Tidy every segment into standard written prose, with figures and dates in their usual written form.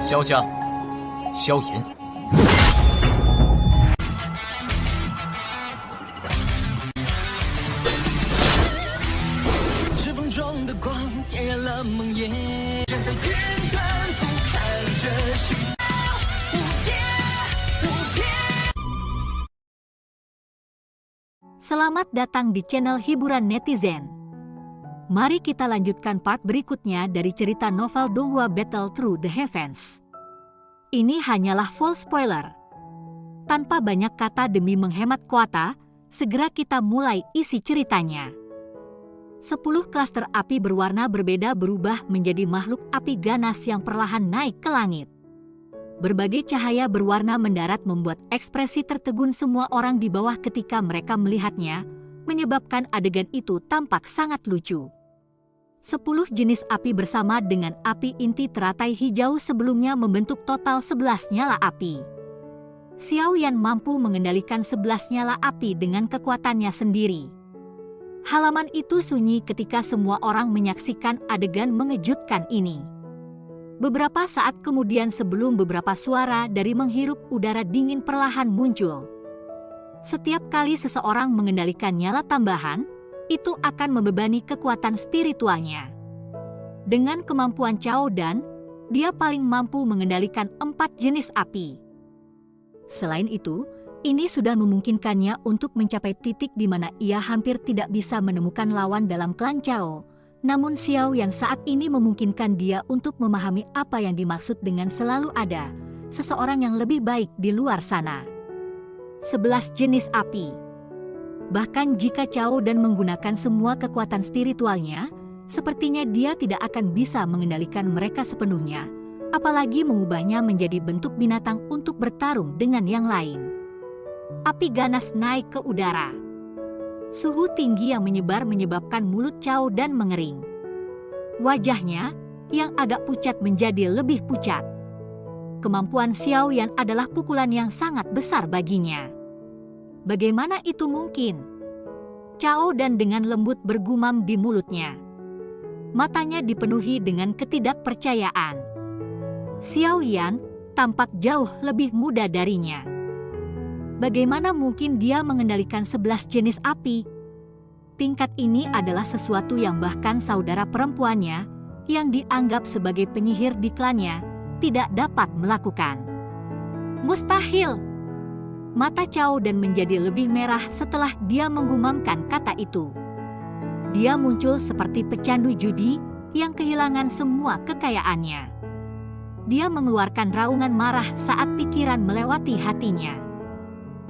萧家，萧炎。指缝中的光点燃了梦魇，站在云端俯瞰着世界无边无边。 Selamat datang di channel hiburan netizen. Mari kita lanjutkan part berikutnya dari cerita novel Donghua Battle Through the Heavens. Ini hanyalah full spoiler. Tanpa banyak kata demi menghemat kuota, segera kita mulai isi ceritanya. 10 klaster api berwarna berbeda berubah menjadi makhluk api ganas yang perlahan naik ke langit. Berbagai cahaya berwarna mendarat membuat ekspresi tertegun semua orang di bawah ketika mereka melihatnya, menyebabkan adegan itu tampak sangat lucu. 10 jenis api bersama dengan api inti teratai hijau sebelumnya membentuk total 11 nyala api. Xiao Yan mampu mengendalikan 11 nyala api dengan kekuatannya sendiri. Halaman itu sunyi ketika semua orang menyaksikan adegan mengejutkan ini. Beberapa saat kemudian sebelum beberapa suara dari menghirup udara dingin perlahan muncul. Setiap kali seseorang mengendalikan nyala tambahan, itu akan membebani kekuatan spiritualnya. Dengan kemampuan Cao Dan, dia paling mampu mengendalikan 4 jenis api. Selain itu, ini sudah memungkinkannya untuk mencapai titik di mana ia hampir tidak bisa menemukan lawan dalam klan Cao. Namun Xiao yang saat ini memungkinkan dia untuk memahami apa yang dimaksud dengan selalu ada seseorang yang lebih baik di luar sana. 11 jenis api. Bahkan jika Cao Dan menggunakan semua kekuatan spiritualnya, sepertinya dia tidak akan bisa mengendalikan mereka sepenuhnya, apalagi mengubahnya menjadi bentuk binatang untuk bertarung dengan yang lain. Api ganas naik ke udara. Suhu tinggi yang menyebar menyebabkan mulut Cao Dan mengering. Wajahnya, yang agak pucat menjadi lebih pucat. Kemampuan Xiao Yan adalah pukulan yang sangat besar baginya. Bagaimana itu mungkin? Cao Dan dengan lembut bergumam di mulutnya. Matanya dipenuhi dengan ketidakpercayaan. Xiao Yan tampak jauh lebih muda darinya. Bagaimana mungkin dia mengendalikan 11 jenis api? Tingkat ini adalah sesuatu yang bahkan saudara perempuannya, yang dianggap sebagai penyihir di klannya, tidak dapat melakukan. Mustahil! Mata Cao Dan menjadi lebih merah setelah dia menggumamkan kata itu. Dia muncul seperti pecandu judi yang kehilangan semua kekayaannya. Dia mengeluarkan raungan marah saat pikiran melewati hatinya.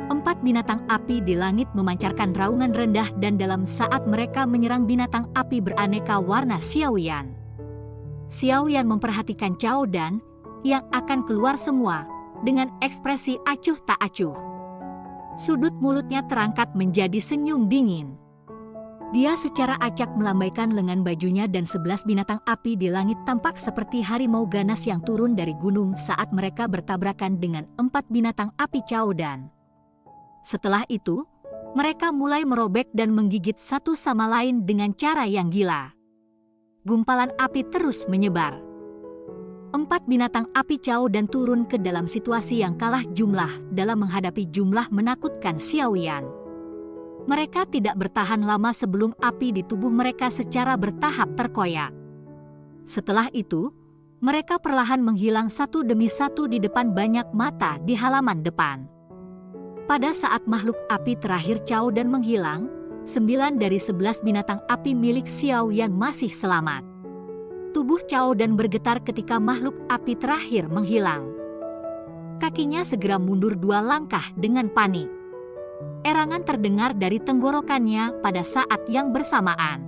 4 binatang api di langit memancarkan raungan rendah dan dalam saat mereka menyerang binatang api beraneka warna Xiao Yan. Xiao Yan memperhatikan Cao Dan yang akan keluar semua dengan ekspresi acuh tak acuh. Sudut mulutnya terangkat menjadi senyum dingin. Dia secara acak melambaikan lengan bajunya dan 11 binatang api di langit tampak seperti harimau ganas yang turun dari gunung saat mereka bertabrakan dengan 4 binatang api Cao Dan. Setelah itu, mereka mulai merobek dan menggigit satu sama lain dengan cara yang gila. Gumpalan api terus menyebar. 4 binatang api Cao Dan turun ke dalam situasi yang kalah jumlah dalam menghadapi jumlah menakutkan Xiao Yan. Mereka tidak bertahan lama sebelum api di tubuh mereka secara bertahap terkoyak. Setelah itu, mereka perlahan menghilang satu demi satu di depan banyak mata di halaman depan. Pada saat makhluk api terakhir Cao Dan menghilang, 9 dari 11 binatang api milik Xiao Yan masih selamat. Tubuh Cao Dan bergetar ketika makhluk api terakhir menghilang. Kakinya segera mundur 2 langkah dengan panik. Erangan terdengar dari tenggorokannya pada saat yang bersamaan.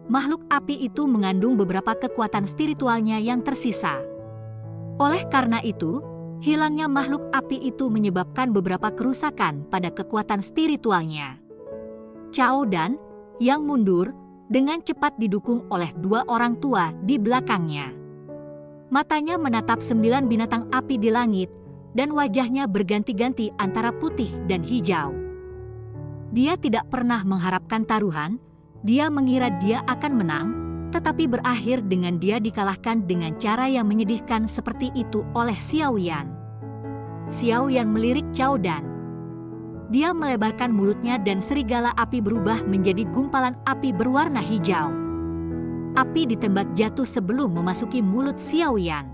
Makhluk api itu mengandung beberapa kekuatan spiritualnya yang tersisa. Oleh karena itu, hilangnya makhluk api itu menyebabkan beberapa kerusakan pada kekuatan spiritualnya. Cao Dan, yang mundur, dengan cepat didukung oleh 2 orang tua di belakangnya. Matanya menatap 9 binatang api di langit, dan wajahnya berganti-ganti antara putih dan hijau. Dia tidak pernah mengharapkan taruhan, dia mengira dia akan menang, tetapi berakhir dengan dia dikalahkan dengan cara yang menyedihkan seperti itu oleh Xiao Yan. Xiao Yan melirik Cao Dan. Dia melebarkan mulutnya dan serigala api berubah menjadi gumpalan api berwarna hijau. Api ditembak jatuh sebelum memasuki mulut Xiao Yan.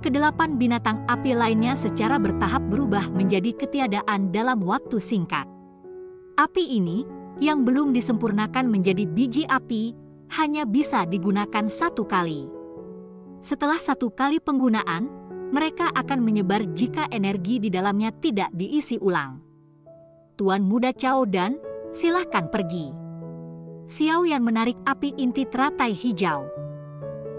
Kedelapan binatang api lainnya secara bertahap berubah menjadi ketiadaan dalam waktu singkat. Api ini, yang belum disempurnakan menjadi biji api, hanya bisa digunakan satu kali. Setelah satu kali penggunaan, mereka akan menyebar jika energi di dalamnya tidak diisi ulang. Tuan Muda Cao Dan, silahkan pergi. Xiao Yan menarik api inti teratai hijau.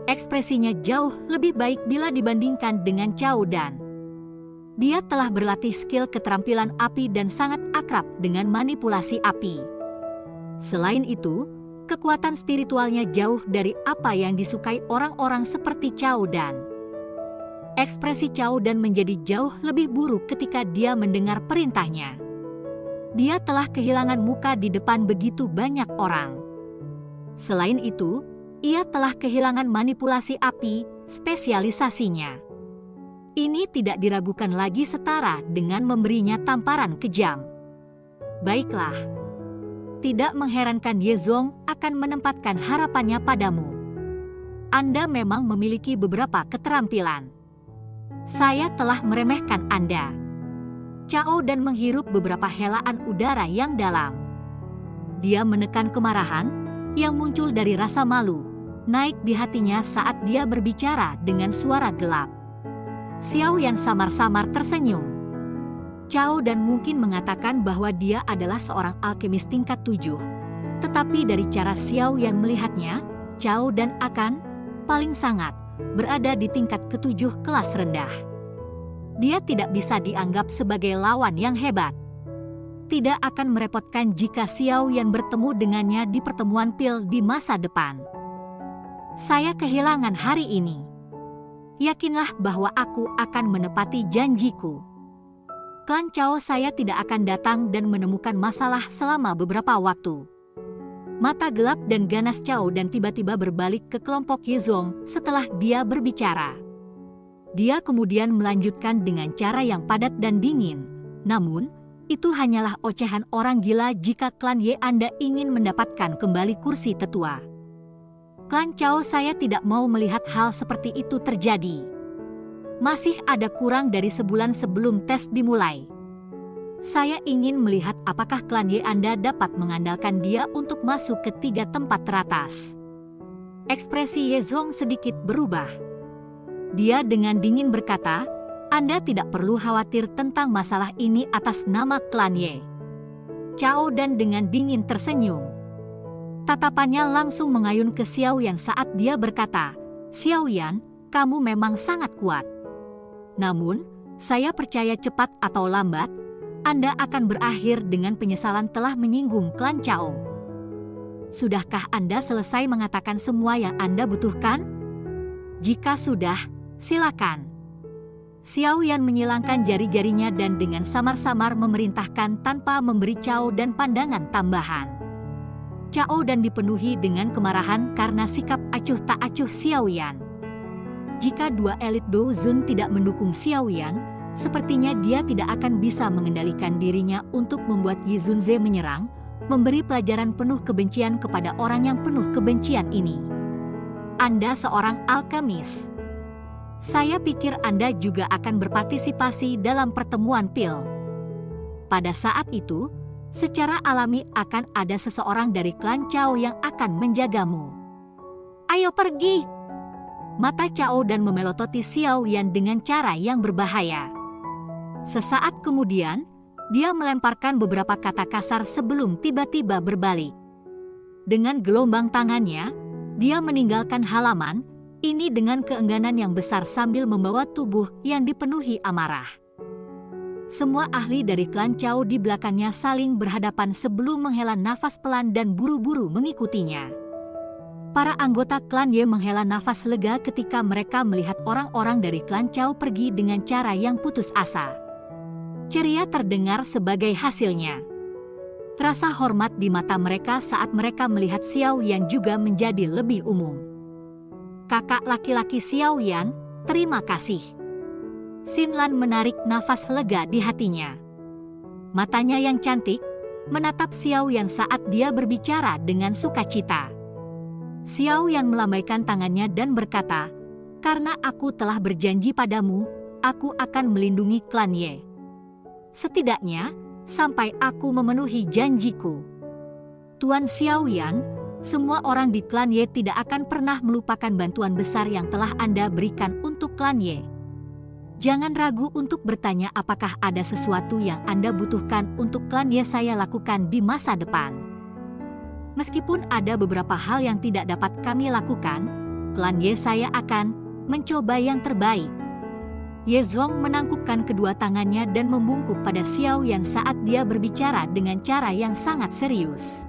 Ekspresinya jauh lebih baik bila dibandingkan dengan Cao Dan. Dia telah berlatih skill keterampilan api dan sangat akrab dengan manipulasi api. Selain itu, kekuatan spiritualnya jauh dari apa yang disukai orang-orang seperti Cao Dan. Ekspresi Cao Dan menjadi jauh lebih buruk ketika dia mendengar perintahnya. Dia telah kehilangan muka di depan begitu banyak orang. Selain itu, ia telah kehilangan manipulasi api, spesialisasinya. Ini tidak diragukan lagi setara dengan memberinya tamparan kejam. Baiklah. Tidak mengherankan Ye Zong akan menempatkan harapannya padamu. Anda memang memiliki beberapa keterampilan. Saya telah meremehkan Anda. Cao Dan menghirup beberapa helaan udara yang dalam. Dia menekan kemarahan yang muncul dari rasa malu, naik di hatinya saat dia berbicara dengan suara gelap. Xiao Yan samar-samar tersenyum. Cao Dan mungkin mengatakan bahwa dia adalah seorang alkemis tingkat 7. Tetapi dari cara Xiao Yan melihatnya, Cao Dan akan, paling sangat, berada di tingkat ke-7 kelas rendah. Dia tidak bisa dianggap sebagai lawan yang hebat. Tidak akan merepotkan jika Xiao Yan bertemu dengannya di pertemuan pil di masa depan. Saya kehilangan hari ini. Yakinlah bahwa aku akan menepati janjiku. Klan Cao saya tidak akan datang dan menemukan masalah selama beberapa waktu. Mata gelap dan ganas Cao dan tiba-tiba berbalik ke kelompok Ye Zong setelah dia berbicara. Dia kemudian melanjutkan dengan cara yang padat dan dingin. Namun, itu hanyalah ocehan orang gila jika klan Ye Anda ingin mendapatkan kembali kursi tetua. Klan Cao saya tidak mau melihat hal seperti itu terjadi. Masih ada kurang dari sebulan sebelum tes dimulai. Saya ingin melihat apakah klan Ye Anda dapat mengandalkan dia untuk masuk ke 3 tempat teratas. Ekspresi Ye Zong sedikit berubah. Dia dengan dingin berkata, Anda tidak perlu khawatir tentang masalah ini atas nama klan Ye. Cao Dan dengan dingin tersenyum. Tatapannya langsung mengayun ke Xiao Yan saat dia berkata, Xiao Yan, kamu memang sangat kuat. Namun, saya percaya cepat atau lambat, Anda akan berakhir dengan penyesalan telah menyinggung klan Cao. Sudahkah Anda selesai mengatakan semua yang Anda butuhkan? Jika sudah, silakan. Xiao Yan menyilangkan jari-jarinya dan dengan samar-samar memerintahkan tanpa memberi Cao Dan pandangan tambahan. Cao Dan dipenuhi dengan kemarahan karena sikap acuh tak acuh Xiao Yan. Jika 2 elit Do Zun tidak mendukung Xiao Yan, sepertinya dia tidak akan bisa mengendalikan dirinya untuk membuat Yi Zunze menyerang, memberi pelajaran penuh kebencian kepada orang yang penuh kebencian ini. Anda seorang alkemis. Saya pikir Anda juga akan berpartisipasi dalam pertemuan pil. Pada saat itu, secara alami akan ada seseorang dari klan Cao yang akan menjagamu. Ayo pergi! Mata Cao Dan memelototi Xiao Yan dengan cara yang berbahaya. Sesaat kemudian, dia melemparkan beberapa kata kasar sebelum tiba-tiba berbalik. Dengan gelombang tangannya, dia meninggalkan halaman, ini dengan keengganan yang besar sambil membawa tubuh yang dipenuhi amarah. Semua ahli dari klan Cao di belakangnya saling berhadapan sebelum menghela nafas pelan dan buru-buru mengikutinya. Para anggota klan Ye menghela nafas lega ketika mereka melihat orang-orang dari klan Cao pergi dengan cara yang putus asa. Ceria terdengar sebagai hasilnya. Rasa hormat di mata mereka saat mereka melihat Xiao Yan juga menjadi lebih umum. Kakak laki-laki Xiao Yan, terima kasih. Xin Lan menarik nafas lega di hatinya. Matanya yang cantik menatap Xiao Yan saat dia berbicara dengan sukacita. Xiao Yan melambaikan tangannya dan berkata, "Karena aku telah berjanji padamu, aku akan melindungi klan Ye. Setidaknya, sampai aku memenuhi janjiku." Tuan Xiao Yan, semua orang di klan Ye tidak akan pernah melupakan bantuan besar yang telah Anda berikan untuk klan Ye. Jangan ragu untuk bertanya apakah ada sesuatu yang Anda butuhkan untuk klan Ye saya lakukan di masa depan. Meskipun ada beberapa hal yang tidak dapat kami lakukan, klan Ye saya akan mencoba yang terbaik. Ye Zong menangkupkan kedua tangannya dan membungkuk pada Xiao Yan saat dia berbicara dengan cara yang sangat serius.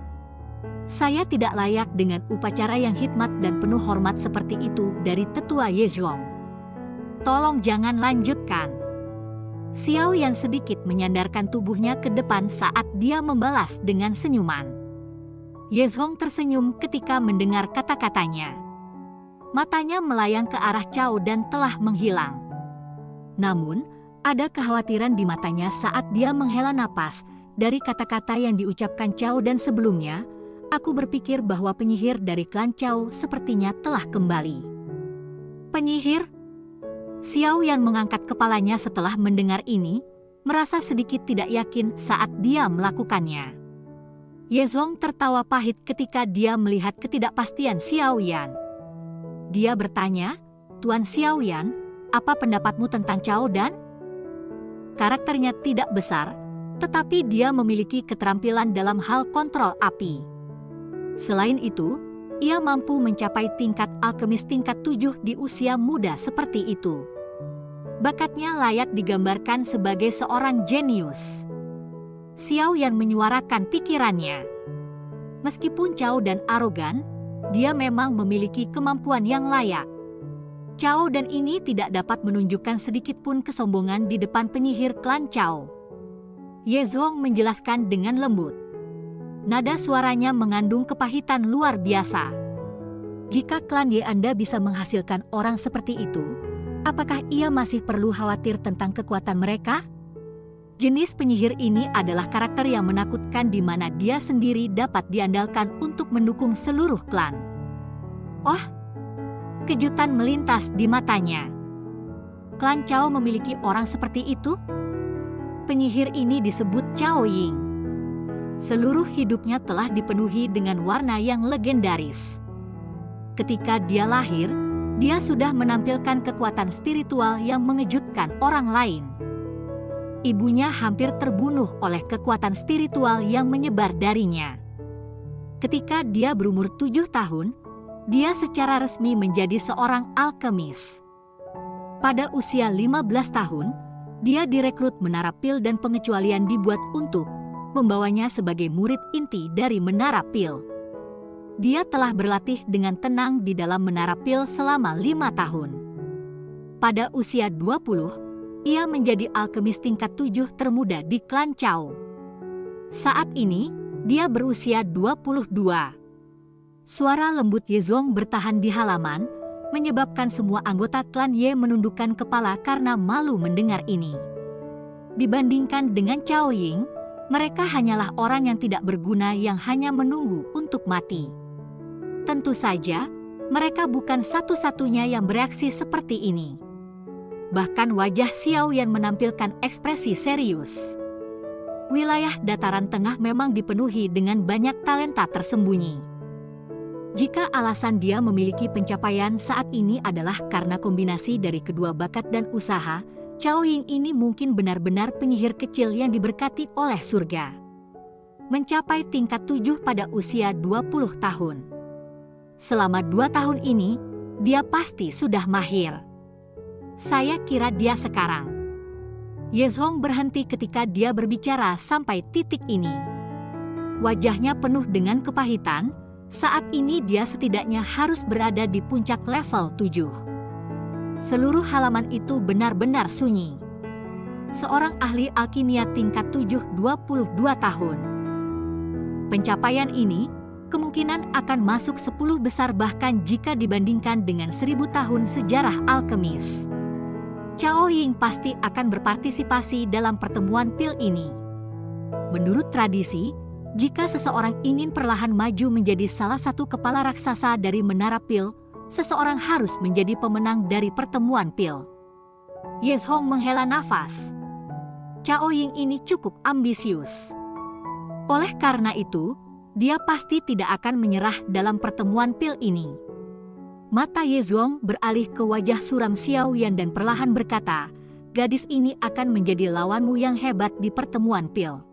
Saya tidak layak dengan upacara yang hikmat dan penuh hormat seperti itu dari tetua Ye Zong. Tolong jangan lanjutkan. Xiao Yan sedikit menyandarkan tubuhnya ke depan saat dia membalas dengan senyuman. Ye Zong tersenyum ketika mendengar kata-katanya. Matanya melayang ke arah Cao dan telah menghilang. Namun, ada kekhawatiran di matanya saat dia menghela napas dari kata-kata yang diucapkan Cao dan sebelumnya, aku berpikir bahwa penyihir dari klan Cao sepertinya telah kembali. Penyihir? Xiao Yan mengangkat kepalanya setelah mendengar ini, merasa sedikit tidak yakin saat dia melakukannya. Ye Zong tertawa pahit ketika dia melihat ketidakpastian Xiao Yan. Dia bertanya, "Tuan Xiao Yan, apa pendapatmu tentang Cao Dan?" Karakternya tidak besar, tetapi dia memiliki keterampilan dalam hal kontrol api. Selain itu, ia mampu mencapai tingkat alkemis tingkat 7 di usia muda seperti itu. Bakatnya layak digambarkan sebagai seorang jenius. Xiao Yan menyuarakan pikirannya. Meskipun Cao Dan arogan, dia memang memiliki kemampuan yang layak. Cao Dan ini tidak dapat menunjukkan sedikit pun kesombongan di depan penyihir klan Cao. Ye Zong menjelaskan dengan lembut. Nada suaranya mengandung kepahitan luar biasa. Jika klan Ye Anda bisa menghasilkan orang seperti itu, apakah ia masih perlu khawatir tentang kekuatan mereka? Jenis penyihir ini adalah karakter yang menakutkan di mana dia sendiri dapat diandalkan untuk mendukung seluruh klan. Oh, kejutan melintas di matanya. Klan Cao memiliki orang seperti itu? Penyihir ini disebut Cao Ying. Seluruh hidupnya telah dipenuhi dengan warna yang legendaris. Ketika dia lahir, dia sudah menampilkan kekuatan spiritual yang mengejutkan orang lain. Ibunya hampir terbunuh oleh kekuatan spiritual yang menyebar darinya. Ketika dia berumur 7 tahun, dia secara resmi menjadi seorang alkemis. Pada usia 15 tahun, dia direkrut Menara Pil dan pengecualian dibuat untuk membawanya sebagai murid inti dari Menara Pil. Dia telah berlatih dengan tenang di dalam Menara Pil selama 5 tahun. Pada usia 20, ia menjadi alkemis tingkat 7 termuda di klan Cao. Saat ini, dia berusia 22. Suara lembut Ye Zong bertahan di halaman, menyebabkan semua anggota klan Ye menundukkan kepala karena malu mendengar ini. Dibandingkan dengan Cao Ying, mereka hanyalah orang yang tidak berguna yang hanya menunggu untuk mati. Tentu saja, mereka bukan satu-satunya yang bereaksi seperti ini. Bahkan wajah Xiao Yan menampilkan ekspresi serius. Wilayah dataran tengah memang dipenuhi dengan banyak talenta tersembunyi. Jika alasan dia memiliki pencapaian saat ini adalah karena kombinasi dari kedua bakat dan usaha, Cao Ying ini mungkin benar-benar penyihir kecil yang diberkati oleh surga. Mencapai tingkat 7 pada usia 20 tahun. Selama 2 tahun ini, dia pasti sudah mahir. Saya kira dia sekarang. Ye Zong berhenti ketika dia berbicara sampai titik ini. Wajahnya penuh dengan kepahitan, saat ini dia setidaknya harus berada di puncak level 7. Seluruh halaman itu benar-benar sunyi. Seorang ahli alkimia tingkat 7 22 tahun. Pencapaian ini kemungkinan akan masuk 10 besar bahkan jika dibandingkan dengan 1000 tahun sejarah alkemis. Cao Ying pasti akan berpartisipasi dalam pertemuan pil ini. Menurut tradisi, jika seseorang ingin perlahan maju menjadi salah satu kepala raksasa dari menara pil, seseorang harus menjadi pemenang dari pertemuan pil. Ye Zhong menghela nafas. Cao Ying ini cukup ambisius. Oleh karena itu, dia pasti tidak akan menyerah dalam pertemuan pil ini. Mata Ye Zhong beralih ke wajah suram Xiaoyan dan perlahan berkata, gadis ini akan menjadi lawanmu yang hebat di pertemuan pil.